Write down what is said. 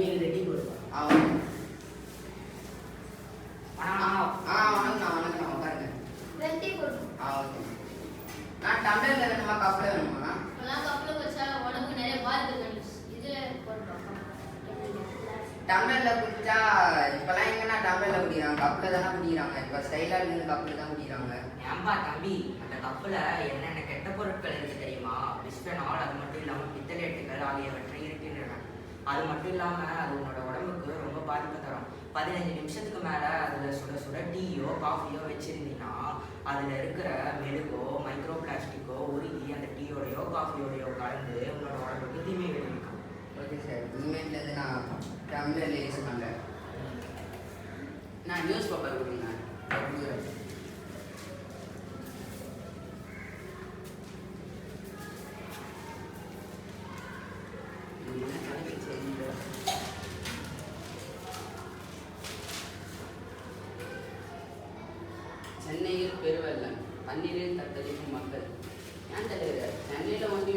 தம்பி ரெடி கொடுப்பா. வணக்கம் உட்காருங்க. ரெடி கொடுப்போம். ஓகே. நான் டம்ளர்ல வேணுமா கப்ல வேணுமா? நான் கப்ல வச்சா உடம்புக்கு நிறைய பாதிப்பு. இதுல போடுறோம். டம்ளர்ல குடிச்சா இப்பெல்லாம் எங்கன்னா டம்ளர்ல குடிக்கிறாங்க, கப்ல தானே குடிக்கிறாங்க. இப்ப ஸ்டைலா இருந்து கப்ல தான் குடிக்கிறாங்க. ஏன்பா தம்பி, அந்த கப்புல என்னென்ன கெட்ட பொருட்கள் இருக்கு தெரியுமா? பிஸ்பெனால், அது மட்டும் இல்லாம பித்தலேட்டுகள் ஆகியவற்றை இருக்கின்றன. அது மட்டும் இல்லாம அது உன்னோட உடம்புக்கு ரொம்ப பாதிப்பு தரும். 15 நிமிஷத்துக்கு மேல அதுல சுட சுட டீயோ காஃபியோ வச்சிருந்தீங்கன்னா அதுல இருக்கிற மெழுகோ மைக்ரோ பிளாஸ்டிக்கோ உருகி அந்த டீயோடையோ காஃபியோடையோ கலந்து உன்னோட உடம்புக்கு தீமை விளைவிக்கும். ஓகே சார், இனிமேட்லேருந்து நான் டம்ளர்ல யூஸ் பண்ணுறேன். நான் நியூஸ் பேப்பர் கொடுங்க. சென்னையில் பெருவெள்ளம், தண்ணீரில் தத்தளிக்கும் மக்கள். ஏன் தலைவர், சென்னையில் வந்து